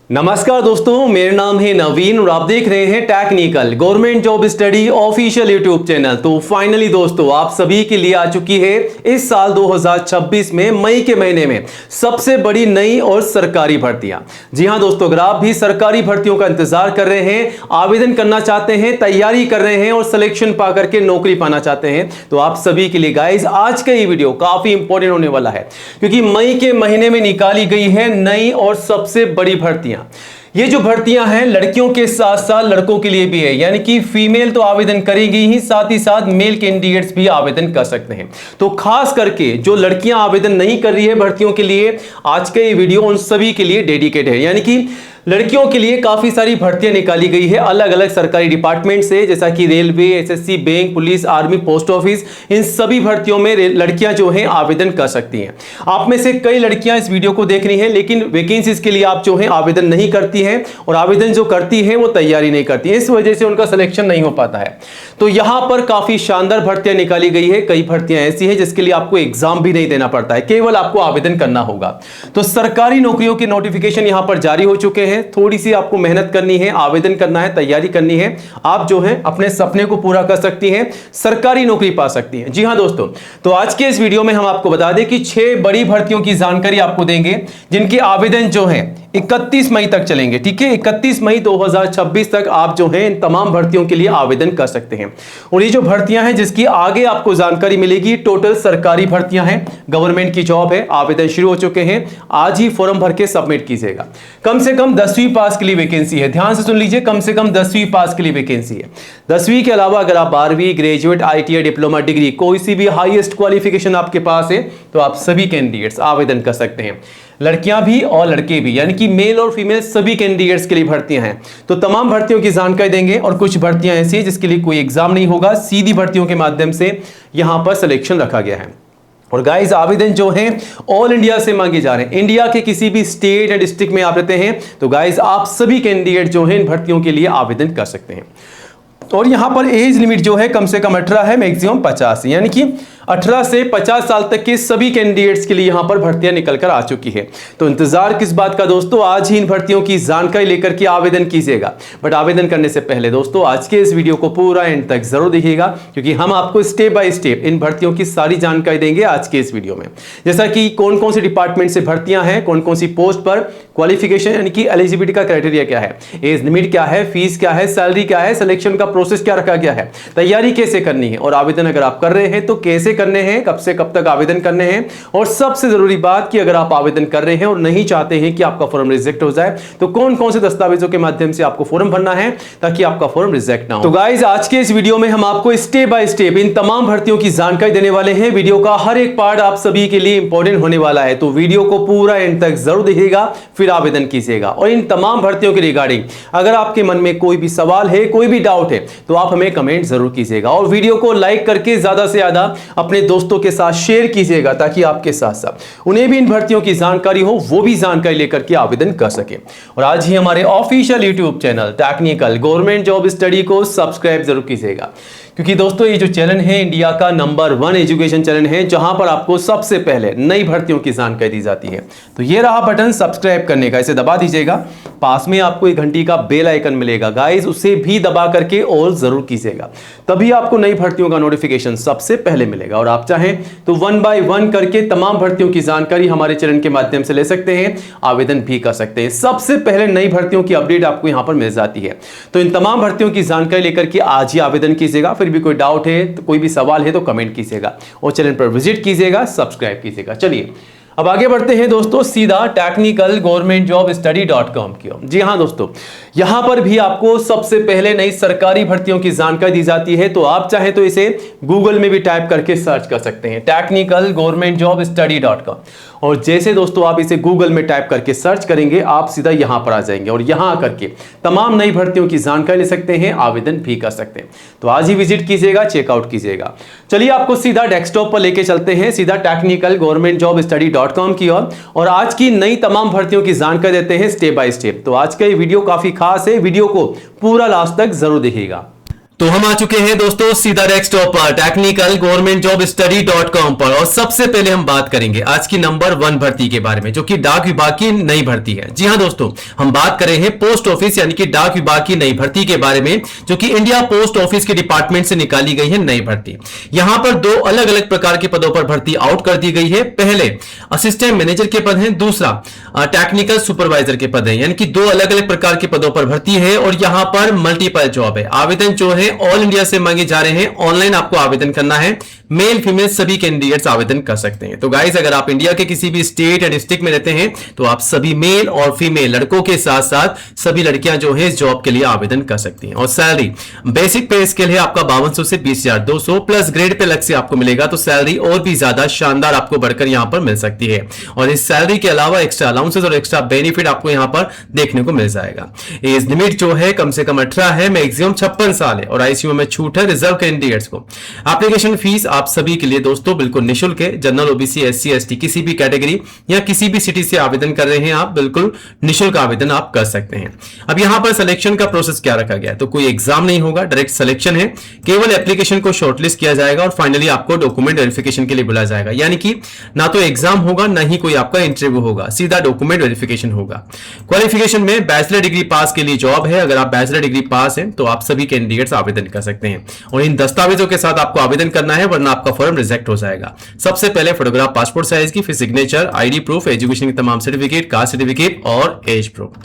नमस्कार दोस्तों, मेरा नाम है नवीन और आप देख रहे हैं technical government job study official YouTube channel. तो फाइनली दोस्तों आप सभी के लिए आ चुकी है इस साल 2026 में मई के महीने में सबसे बड़ी नई और सरकारी भर्तियां। जी हां दोस्तों, अगर आप भी सरकारी भर्तियों का इंतजार कर रहे हैं, आवेदन करना चाहते हैं, तैयारी कर रहे हैं और सिलेक्शन पा करके नौकरी पाना चाहते हैं, तो आप सभी के लिए गाइस आज का ये वीडियो काफी इंपॉर्टेंट होने वाला है, क्योंकि मई के महीने में निकाली गई है नई और सबसे बड़ी भर्तियां। ये जो भर्तियां हैं लड़कियों के साथ साथ लड़कों के लिए भी है, यानी कि फीमेल तो आवेदन करेगी ही, साथ ही साथ मेल कैंडिडेट्स भी आवेदन कर सकते हैं। तो खास करके जो लड़कियां आवेदन नहीं कर रही है भर्तियों के लिए, आज का ये वीडियो उन सभी के लिए डेडिकेट है। यानी कि लड़कियों के लिए काफी सारी भर्तियां निकाली गई है अलग अलग सरकारी डिपार्टमेंट से, जैसा कि railway, SSC, bank, police, army, post office. इन सभी भर्तियों में लड़कियां जो हैं आवेदन कर सकती हैं। आप में से कई लड़कियां इस वीडियो को देख रही हैं, लेकिन वैकेंसीज के लिए आप जो है आवेदन नहीं करती हैं, और आवेदन जो करती है वो तैयारी नहीं करती है, इस वजह से उनका सिलेक्शन नहीं हो पाता है। तो यहां पर काफी शानदार भर्तियां निकाली गई है। कई भर्तियां ऐसी है जिसके लिए आपको एग्जाम भी नहीं देना पड़ता है, केवल आपको आवेदन करना होगा। तो सरकारी नौकरियों के नोटिफिकेशन यहां पर जारी हो चुके हैं। थोड़ी सी आपको मेहनत करनी है, आवेदन करना है, तैयारी करनी है, आप जो है अपने सपने को पूरा कर सकती हैं, सरकारी नौकरी पा सकती हैं। जी हां दोस्तों, तो आज के इस वीडियो में हम आपको बता दें कि 6 बड़ी भर्तियों की जानकारी आपको देंगे, जिनके आवेदन जो है 31 मई तक चलेंगे। ठीक है, 31 मई 2026 तक आप जो है इन तमाम भर्तियों के लिए आवेदन कर सकते हैं। और ये जो भर्तियां हैं जिसकी आगे आपको जानकारी मिलेगी, टोटल सरकारी भर्तियां हैं, गवर्नमेंट की जॉब है, आवेदन शुरू हो चुके हैं। आज ही फॉर्म भर के सबमिट कीजिएगा। कम से कम 10वीं पास के लिए वैकेंसी है, ध्यान से सुन लीजिए, कम से कम 10वीं पास के लिए वैकेंसी है। 10वीं के अलावा अगर आप 12वीं, ग्रेजुएट, आईटीआई, डिप्लोमा, डिग्री, कोई सी भी हाईएस्ट क्वालिफिकेशन आपके पास है, तो आप सभी कैंडिडेट्स आवेदन कर सकते हैं। लड़कियां भी और लड़के भी, यानी कि मेल और फीमेल सभी कैंडिडेट्स के लिए भर्तियां हैं। तो तमाम भर्तियों की जानकारी देंगे, और कुछ भर्तियां ऐसी हैं जिसके लिए कोई एग्जाम नहीं होगा, सीधी भर्तियों के माध्यम से यहां पर सिलेक्शन रखा गया है। और गाइस आवेदन जो हैं ऑल इंडिया से मांगे जा रहे हैं। इंडिया के किसी भी स्टेट या डिस्ट्रिक्ट में आप रहते हैं तो गाइस आप सभी कैंडिडेट जो हैं इन भर्तियों के लिए आवेदन कर सकते हैं। और यहां पर एज लिमिट जो है कम से कम 18 है, मैक्सिमम 50, यानी कि 18 से 50 साल तक के सभी कैंडिडेट्स के लिए यहां पर भर्तियां निकल कर आ चुकी है। तो इंतजार किस बात का दोस्तों, आज ही इन भर्तियों की जानकारी लेकर के आवेदन कीजिएगा। बट आवेदन करने से पहले दोस्तों आज के इस वीडियो को पूरा एंड तक जरूर देखिएगा, क्योंकि हम आपको स्टेप बाय स्टेप इन भर्तियों की सारी जानकारी देंगे आज के इस वीडियो में। जैसा कि कौन कौन से डिपार्टमेंट से भर्तियां हैं, कौन कौन सी पोस्ट पर, क्वालिफिकेशन यानी कि एलिजिबिलिटी का क्राइटेरिया क्या है, एज लिमिट क्या है, फीस क्या है, सैलरी क्या है, सिलेक्शन का प्रोसेस क्या रखा गया है, तैयारी कैसे करनी है, और आवेदन अगर आप कर रहे हैं तो कैसे करने हैं, कब से कब तक आवेदन करने हैं। और सबसे जरूरी बात कि अगर आप आवेदन कर रहे हैं और नहीं चाहते हैं कि आपका फॉर्म रिजेक्ट हो जाए, तो कौन कौन से दस्तावेजों के माध्यम से आपको फॉर्म भरना है ताकि आपका फॉर्म रिजेक्ट ना हो। तो गाइस आज के इस वीडियो में हम आपको स्टेप बाय स्टेप इन तमाम भर्तियों की जानकारी देने वाले हैं। वीडियो का हर एक पार्ट आप सभी के लिए इंपॉर्टेंट होने वाला है, तो वीडियो को पूरा एंड तक जरूर देखिएगा, फिर आवेदन कीजिएगा। और इन तमाम भर्तियों के रिगार्डिंग अगर आपके मन में कोई भी सवाल है, कोई भी डाउट है, तो आप हमें कमेंट जरूर कीजिएगा, और वीडियो को लाइक करके ज्यादा से ज्यादा अपने दोस्तों के साथ शेयर कीजिएगा, ताकि आपके साथ साथ उन्हें भी इन भर्तियों की जानकारी हो, वो भी जानकारी लेकर के आवेदन कर सके। और आज ही हमारे official YouTube channel technical government job study को सब्सक्राइब जरूर कीजिएगा, क्योंकि दोस्तों ये जो चैनल है इंडिया का नंबर 1 एजुकेशन चैनल है, जहां पर आपको सबसे पहले नई भर्तियों की जानकारी दी जाती है। तो ये रहा बटन सब्सक्राइब करने का, इसे दबा दीजिएगा। पास में आपको एक घंटी का बेल आइकन मिलेगा गाइस, उसे भी दबा करके ऑल जरूर कीजिएगा, तभी आपको नई भर्तियों का नोटिफिकेशन सबसे पहले मिलेगा। और आप चाहें तो 1 बाय 1 करके तमाम भर्तियों की जानकारी हमारे चैनल के माध्यम से ले सकते हैं, आवेदन भी कर सकते हैं। सबसे पहले नई भर्तियों की अपडेट आपको यहां पर मिल जाती है। तो इन तमाम भर्तियों की जानकारी लेकर के आज ही आवेदन कीजिएगा। फिर भी कोई डाउट है, तो कोई भी सवाल है तो कमेंट कीजिएगा, और चैनल पर विजिट कीजिएगा, सब्सक्राइब कीजिएगा। चलिए अब आगे बढ़ते हैं दोस्तों सीधा टेक्निकल गवर्नमेंट जॉब स्टडी.com की ओर। जी हां दोस्तों, यहां पर भी आपको सबसे पहले नई सरकारी भर्तियों की जानकारी दी जाती है। तो आप चाहें तो इसे गूगल में भी टाइप करके सर्च कर सकते हैं, टेक्निकल गवर्नमेंट जॉब स्टडी.com। और जैसे दोस्तों आप इसे गूगल में टाइप करके सर्च करेंगे, आप सीधा यहां पर आ जाएंगे, और यहां आकर के तमाम नई भर्तियों की जानकारी ले सकते हैं, आवेदन भी कर सकते हैं। तो आज ही विजिट कीजिएगा, चेकआउट कीजिएगा। चलिए आपको सीधा डेस्कटॉप पर लेके चलते हैं, सीधा टेक्निकल गवर्नमेंट जॉब स्टडी.com की ओर, और आज की नई तमाम भर्तियों की जानकारी देते हैं स्टेप बाय स्टेप। तो आज का ये वीडियो काफी खास है, वीडियो को पूरा लास्ट तक जरूर देखिएगा। तो हम आ चुके हैं दोस्तों सीधा डेस्कटॉप पर टेक्निकल गवर्नमेंट जॉब स्टडी.com पर और सबसे पहले हम बात करेंगे आज की नंबर 1 भर्ती के बारे में जो कि डाक विभाग की नई भर्ती है। जी हां दोस्तों, हम बात कर रहे हैं पोस्ट ऑफिस यानी कि डाक विभाग की नई भर्ती के बारे में जो कि इंडिया पोस्ट ऑफिस के डिपार्टमेंट से निकाली गई है नई भर्ती। यहां पर दो अलग अलग प्रकार के पदों पर भर्ती आउट कर दी गई है। पहले असिस्टेंट मैनेजर के पद हैं, दूसरा टेक्निकल सुपरवाइजर के पद हैं, यानी कि दो अलग अलग प्रकार के पदों पर भर्ती है और यहां पर मल्टीपल जॉब है। आवेदन जो है ऑल इंडिया से मांगे जा रहे हैं। ऑनलाइन आपको आवेदन करना है, मेल फीमेल सभी कैंडिडेट्स आवेदन कर सकते हैं। तो गाइस, अगर आप इंडिया के किसी भी स्टेट या डिस्ट्रिक्ट में रहते हैं तो आप सभी मेल और फीमेल लड़कों के साथ साथ सभी लड़कियां जो है इस जॉब के लिए आवेदन कर सकती हैं। और सैलरी बेसिक पे स्केल है आपका 5200 से 20,200 प्लस ग्रेड पे अलग से आपको मिलेगा, तो सैलरी और भी ज्यादा शानदार आपको बढ़कर यहां पर मिल सकती है। और इस सैलरी के अलावा एक्स्ट्रा अलाउंसेस और एक्स्ट्रा बेनिफिट आपको यहां पर देखने को मिल जाएगा। एज लिमिट जो है कम से कम 18 है, मैक्सिमम 56 साल है और आईसीयू में छूट है रिजर्व कैंडिडेट्स को। एप्लीकेशन फीस आप सभी के लिए दोस्तों बिल्कुल निःशुल्क है। जनरल, ओबीसी, एससी, एसटी किसी भी कैटेगरी या किसी भी सिटी से आवेदन कर रहे हैं आप, बिल्कुल निःशुल्क आवेदन आप कर सकते हैं। अब यहां पर सिलेक्शन का प्रोसेस क्या रखा गया है, तो कोई एग्जाम नहीं होगा, डायरेक्ट सिलेक्शन है। केवल एप्लीकेशन को शॉर्टलिस्ट किया जाएगा और फाइनली आपको डॉक्यूमेंट वेरिफिकेशन के लिए बुलाया जाएगा। यानी कि ना तो एग्जाम होगा ना ही कोई आपका इंटरव्यू होगा, सीधा डॉक्यूमेंट वेरिफिकेशन होगा। क्वालिफिकेशन में बैचलर डिग्री पास के लिए जॉब है। अगर आप बैचलर डिग्री पास हैं तो आप सभी कैंडिडेट्स आवेदन कर सकते हैं और इन दस्तावेजों के साथ आपको आवेदन करना है, वरना आपका फॉर्म रिजेक्ट हो जाएगा। सबसे पहले फोटोग्राफ पासपोर्ट साइज की, फिर सिग्नेचर, आईडी प्रूफ, एजुकेशन के तमाम सर्टिफिकेट, कास्ट सर्टिफिकेट और एज प्रूफ।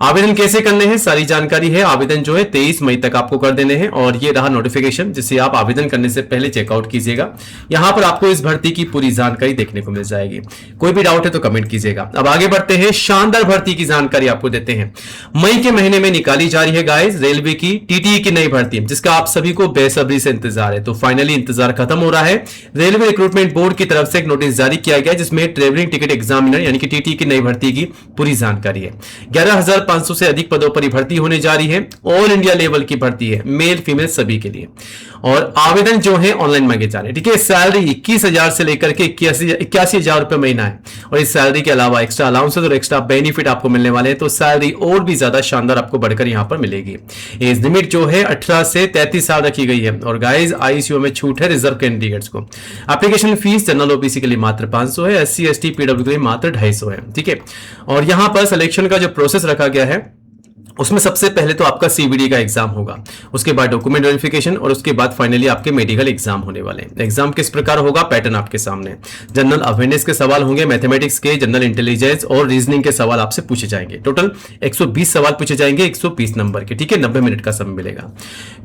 आवेदन कैसे करने हैं सारी जानकारी है। आवेदन जो है 23 मई तक आपको कर देने हैं और ये रहा नोटिफिकेशन जिसे आप आवेदन करने से पहले चेकआउट कीजिएगा। यहां पर आपको इस भर्ती की पूरी जानकारी देखने को मिल जाएगी। कोई भी डाउट है तो कमेंट कीजिएगा। अब आगे बढ़ते हैं, शानदार भर्ती की जानकारी आपको देते हैं। मई के महीने में निकाली जा रही है गाइस रेलवे की टीटीई की नई भर्ती, जिसका आप सभी को बेसब्री से इंतजार है। तो फाइनली इंतजार खत्म हो रहा है। रेलवे रिक्रूटमेंट बोर्ड की तरफ से एक नोटिस जारी किया गया जिसमें ट्रेवलिंग टिकट एग्जामिनर यानी कि टीटीई की नई भर्ती की पूरी जानकारी है। 11,500 से अधिक पदों पर भर्ती होने जा रही है। ऑल इंडिया लेवल की भर्ती है, मेल फीमेल सभी के लिए और आवेदन जो है ऑनलाइन मांगे जा रहे हैं। ठीक है, सैलरी 21,000 से लेकर के 81,000 रुपए महीना है और इस सैलरी के अलावा एक्स्ट्रा अलाउंसेस और एक्स्ट्रा बेनिफिट आपको मिलने वाले हैं। तो सैलरी और भी ज्यादा शानदार आपको बढ़कर यहां पर मिलेगी। एज लिमिट जो है 18 से 33 साल रखी गई है और गाइस आईसीयू में छूट है रिजर्व कैंडिडेट्स को। एप्लीकेशन फीस जनरल ओबीसी के लिए मात्र 500 है, एससी एसटी पीडब्ल्यू के लिए मात्र 250 है। ठीक है, और यहां पर सिलेक्शन का जो प्रोसेस रखा गया है उसमें सबसे पहले तो आपका सीवीडी का एग्जाम होगा, उसके बाद डॉक्यूमेंट वेरिफिकेशन और उसके बाद फाइनली आपके मेडिकल एग्जाम होने वाले हैं। एग्जाम किस प्रकार होगा, पैटर्न आपके सामने। जनरल अवेयरनेस के सवाल होंगे, मैथमेटिक्स के, जनरल इंटेलिजेंस और रीजनिंग के सवाल आपसे पूछे जाएंगे। टोटल 120 सवाल पूछे जाएंगे 120 नंबर के। ठीक है, 90 मिनट का समय मिलेगा।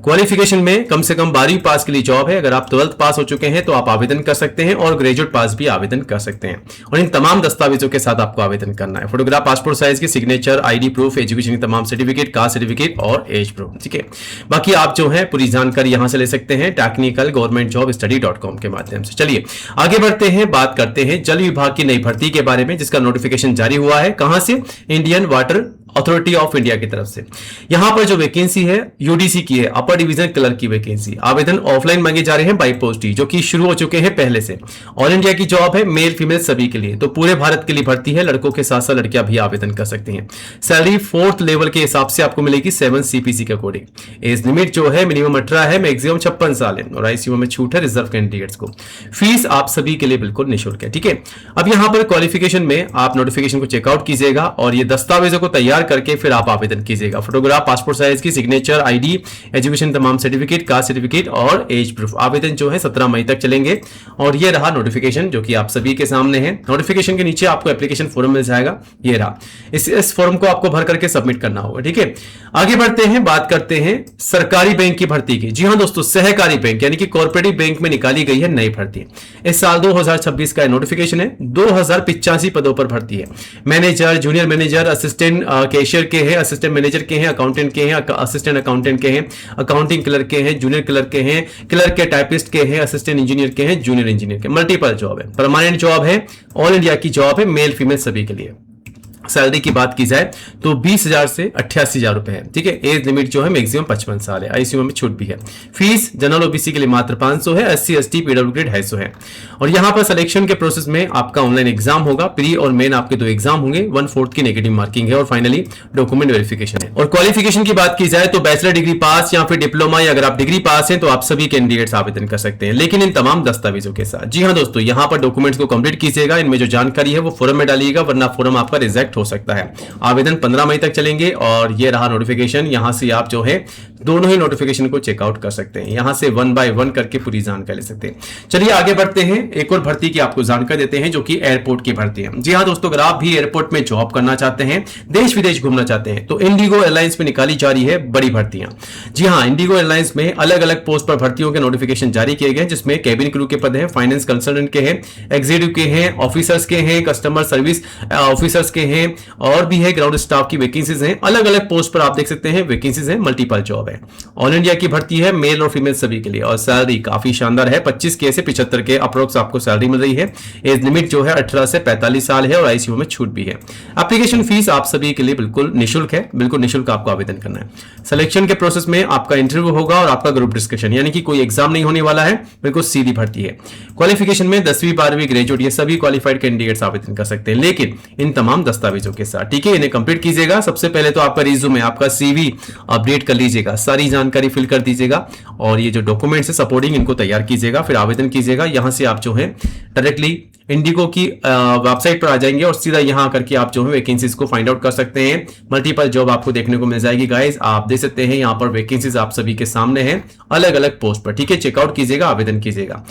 क्वालिफिकेशन में कम से कम 12वीं पास के लिए जॉब है। अगर आप 12th पास हो चुके हैं तो आप आवेदन कर सकते हैं और ग्रेजुएट पास भी आवेदन कर सकते हैं और इन तमाम दस्तावेजों के साथ आपको आवेदन करना है। फोटोग्राफ पासपोर्ट साइज की, सिग्नेचर, आईडी प्रूफ, एजुकेशन के तमाम सर्टिफिकेट, कास्ट सर्टिफिकेट और एज प्रूफ। ठीक है, बाकी आप जो है पूरी जानकारी यहां से ले सकते हैं टेक्निकल गवर्नमेंट जॉब स्टडी.com के माध्यम से। चलिए आगे बढ़ते हैं, बात करते हैं जल विभाग की नई भर्ती के बारे में जिसका नोटिफिकेशन जारी हुआ है। कहां से, Indian water authority of India की तरफ से। यहां पर जो वैकेंसी है यूडीसी की है, अपर डिवीजन क्लर्क की वैकेंसी। आवेदन ऑफलाइन मांगे जा रहे हैं बाई पोस्ट ही, जो कि शुरू हो चुके हैं पहले से। ऑल इंडिया की जॉब है, मेल फीमेल सभी के लिए, तो पूरे भारत के लिए भर्ती है। लड़कों के साथ साथ लड़कियां भी आवेदन कर सकती हैं। सैलरी 4th लेवल के हिसाब से आपको मिलेगी 7 सीपीसी के अकॉर्डिंग। एज लिमिट जो है मिनिमम 18 है, मैक्सिमम 56 साल है और आईसीयू में छूट है रिजर्व कैंडिडेट्स को। फीस आप सभी के लिए बिल्कुल निःशुल्क है। ठीक है, अब यहां पर क्वालिफिकेशन में आप नोटिफिकेशन को चेकआउट कीजिएगा और ये दस्तावेजों को तैयार करके फिर आप आवेदन कीजिएगा। फोटोग्राफ पासपोर्ट साइज की, सिग्नेचर, आईडी, एजुकेशन तमाम सर्टिफिकेट, कास्ट सर्टिफिकेट और एज प्रूफ। आवेदन जो है 17 मई तक चलेंगे और ये रहा नोटिफिकेशन जो कि आप सभी के सामने है। नोटिफिकेशन के नीचे आपको एप्लीकेशन फॉर्म मिल जाएगा, ये रहा। इस फॉर्म को आपको भर करके सबमिट करना होगा। ठीक है, आगे बढ़ते हैं, बात करते हैं सरकारी बैंक की भर्ती की। जी हां दोस्तों, सहकारी बैंक यानी कि कॉर्पोरेटिव बैंक में निकाली गई है नई भर्ती। इस साल 2026 का नोटिफिकेशन है। 2085 पदों पर भर्ती है। Manager, junior manager, assistant cashier के हैं, असिस्टेंट मैनेजर के हैं, अकाउंटेंट के हैं, असिस्टेंट अकाउंटेंट के हैं, अकाउंटिंग क्लर्क के हैं, जूनियर क्लर्क के हैं, क्लर्क के टाइपिस्ट के हैं, असिस्टेंट इंजीनियर के हैं, जूनियर इंजीनियर के। मल्टीपल जॉब है, परमानेंट जॉब है, ऑल इंडिया की जॉब है, मेल फीमेल सभी के लिए। सैलरी की बात की जाए तो 20,000 से 88,000 रुपए है। ठीक है, एज लिमिट जो है मैक्सिमम 55 साल है, आईसीयू में छूट भी है। फीस जनरल ओबीसी के लिए मात्र 500 है, एससी एसटी पीडब्ल्यू ग्रेड 250 है। और यहां पर सिलेक्शन के प्रोसेस में आपका ऑनलाइन एग्जाम होगा, प्री और मेन आपके 2 एग्जाम होंगे, 1/4 की नेगेटिव मार्किंग है और फाइनली डॉक्यूमेंट वेरिफिकेशन है। और क्वालिफिकेशन की बात की जाए तो बैचलर डिग्री पास या फिर डिप्लोमा, या अगर आप डिग्री पास हैं तो आप सभी कैंडिडेट्स आवेदन कर सकते हैं, लेकिन इन तमाम दस्तावेजों के साथ। जी हाँ दोस्तों, यहां पर डॉक्यूमेंट्स को कंप्लीट कीजिएगा, इनमें जो जानकारी है वो फॉर्म में डालिएगा, वरना फॉर्म आपका रिजेक्ट हो सकता है। आवेदन 15 मई तक चलेंगे और ये रहा नोटिफिकेशन। यहां से आप जो है दोनों ही नोटिफिकेशन को चेकआउट कर सकते हैं, यहां से 1 बाय 1 करके पूरी जानकारी ले सकते हैं। चलिए आगे बढ़ते हैं, एक और भर्ती की आपको जानकारी देते हैं जो कि एयरपोर्ट की भर्ती है। जी हां दोस्तों, अगर आप भी एयरपोर्ट में जॉब करना चाहते हैं, देश विदेश घूमना चाहते हैं, तो इंडिगो एयरलाइंस में निकाली जा रही है बड़ी भर्तियां। जी हां, इंडिगो एयरलाइंस में अलग अलग पोस्ट पर भर्तियों के नोटिफिकेशन जारी किए गए, जिसमें कैबिन क्रू के पद हैं, फाइनेंस कंसल्टेंट के हैं, एग्जीक्यूटिव के हैं, ऑफिसर्स के हैं, कस्टमर सर्विस ऑफिसर्स के हैं, और भी है ग्राउंड स्टाफ की वैकेंसीज हैं। अलग अलग पोस्ट पर आप देख सकते हैं वैकेंसीज हैं, मल्टीपल जॉब है। ऑल इंडिया की भर्ती है, मेल और फीमेल सभी के लिए, और सैलरी काफी शानदार है, 25 के से 75 के अप्रोक्स आपको सैलरी मिल रही है। एज लिमिट जो है 18 से 45 साल है और आईसीयू में छूट भी है। एप्लीकेशन फीस आप सभी के लिए बिल्कुल निःशुल्क है, बिल्कुल निःशुल्क आपको आवेदन करना है। सिलेक्शन के प्रोसेस में आपका इंटरव्यू होगा और आपका ग्रुप डिस्कशन, यानी कि कोई एग्जाम नहीं होने वाला है, बिल्कुल सीधी भर्ती है। क्वालिफिकेशन में 10वीं 12वीं ग्रेजुएट ये सभी क्वालिफाइड कैंडिडेट्स आवेदन कर सकते हैं, लेकिन इन तमाम दस्तावेजों के साथ। ठीक है, इन्हें कंप्लीट कीजिएगा। सबसे पहले तो आपका रिज्यूमे, आपका सीवी अपडेट कर लीजिएगा, सारी जानकारी फिल कर दीजिएगा, और ये जो डॉक्यूमेंट्स है सपोर्टिंग, इनको तैयार कीजिएगा, फिर आवेदन कीजिएगा। यहां से आप जो है डायरेक्टली इंडिगो की वेबसाइट पर आ जाएंगे और सीधा यहां करके आप जो है वैकेंसीज को फाइंड आउट कर सकते हैं। मल्टीपल जॉब आपको देखने को मिल जाएगी गाइस, आप देख सकते हैं यहां पर वैकेंसीज आप सभी के सामने हैं, अलग अलग पोस्ट पर। ठीक है, चेकआउट कीजिएगा, आवेदन कीजिएगा।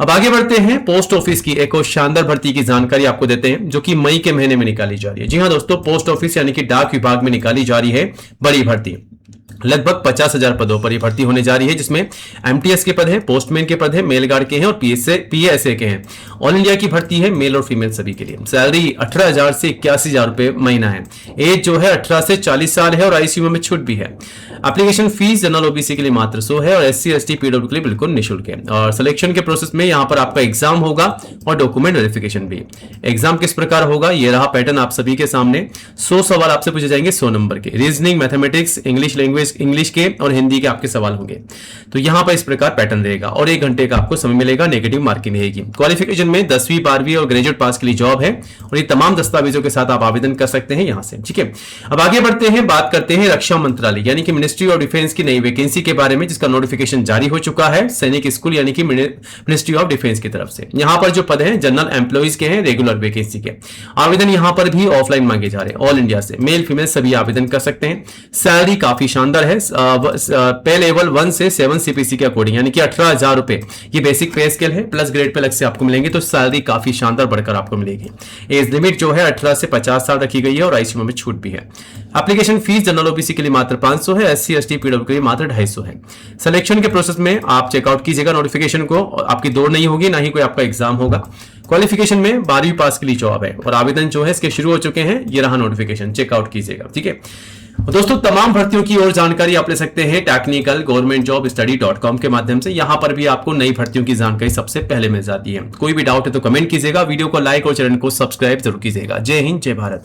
अब आगे बढ़ते हैं, पोस्ट ऑफिस की एक और शानदार भर्ती की जानकारी आपको देते हैं, जो कि मई के महीने में निकाली जा रही है। जी हां दोस्तों, पोस्ट ऑफिस यानी कि डाक विभाग में निकाली जा रही है बड़ी भर्ती। लगभग 50,000 पदों पर यह भर्ती होने जा रही है, जिसमें एमटीएस के पद हैं, पोस्टमैन के पद हैं, मेल गार्ड के हैं और पीएसए के हैं। ऑल इंडिया की भर्ती है, मेल और फीमेल सभी के लिए। सैलरी 18,000 से 81,000 रुपए महीना है। एज जो है 18 से 40 साल है और आईसीयू में छूट भी है। एप्लीकेशन फीस जनरल ओबीसी के लिए मात्र 100 है और एससी एसटी पीडब्ल्यू के लिए बिल्कुल निःशुल्क है। और सिलेक्शन के प्रोसेस में यहां पर आपका एग्जाम होगा और डॉक्यूमेंट वेरिफिकेशन भी। एग्जाम किस प्रकार होगा, यह रहा पैटर्न आप सभी के सामने। 100 सवाल आपसे पूछे जाएंगे 100 नंबर के। Reasoning, mathematics, English language, English के और हिंदी के आपके सवाल होंगे। तो यहां पर इस प्रकार पैटर्न रहेगा और 1 घंटे का आपको समय मिलेगा, नेगेटिव मार्किंग रहेगी। क्वालिफिकेशन में 10वीं 12वीं और ग्रेजुएट पास के लिए जॉब है और ये तमाम दस्तावेजों के साथ आप आवेदन कर सकते हैं यहां से। ठीक है, अब आगे बढ़ते हैं, बात करते हैं रक्षा मंत्रालय यानी कि मिनिस्ट्री ऑफ डिफेंस की नई वैकेंसी के बारे में, जिसका नोटिफिकेशन जारी हो चुका है सैनिक स्कूल यानी कि मिनिस्ट्री ऑफ डिफेंस की तरफ से। यहां पर जो पद हैं जनरल एम्प्लॉइज के हैं, रेगुलर वैकेंसी के। आवेदन यहां पर भी ऑफलाइन मांगे जा रहे हैं, ऑल इंडिया से, मेल फीमेल सभी आवेदन कर सकते हैं। सैलरी काफी शानदार है, पे लेवल 1 से 7 सीपीसी के अकॉर्डिंग, यानी कि 18,000 रुपए ये बेसिक पे स्केल है, प्लस ग्रेड पे अलग से आपको मिलेंगे, तो सैलरी काफी शानदार बढ़कर आपको मिलेगी। एज लिमिट जो है 18 से 50 साल रखी गई है और आईसीयू में छूट भी है। एप्लीकेशन फीस जनरल ओबीसी के लिए मात्र 500 है, एससी एसटी पीडब्ल्यू के लिए मात्र 250 है। सिलेक्शन के प्रोसेस में आप चेकआउट कीजिएगा नोटिफिकेशन को, आपकी दौड़ नहीं होगी, ना ही कोई आपका एग्जाम होगा। क्वालिफिकेशन में 12वीं पास के लिए जॉब है और आवेदन जो है इसके शुरू हो चुके हैं। ये रहा नोटिफिकेशन, चेकआउट कीजिएगा। ठीक है दोस्तों, तमाम भर्तियों की और जानकारी आप ले सकते हैं टेक्निकल गवर्नमेंट जॉब स्टडी.com के माध्यम से। यहां पर भी आपको नई भर्तियों की जानकारी सबसे पहले मिल जाती है। कोई भी डाउट है तो कमेंट कीजिएगा, वीडियो को लाइक और चैनल को सब्सक्राइब जरूर कीजिएगा। जय हिंद, जय भारत।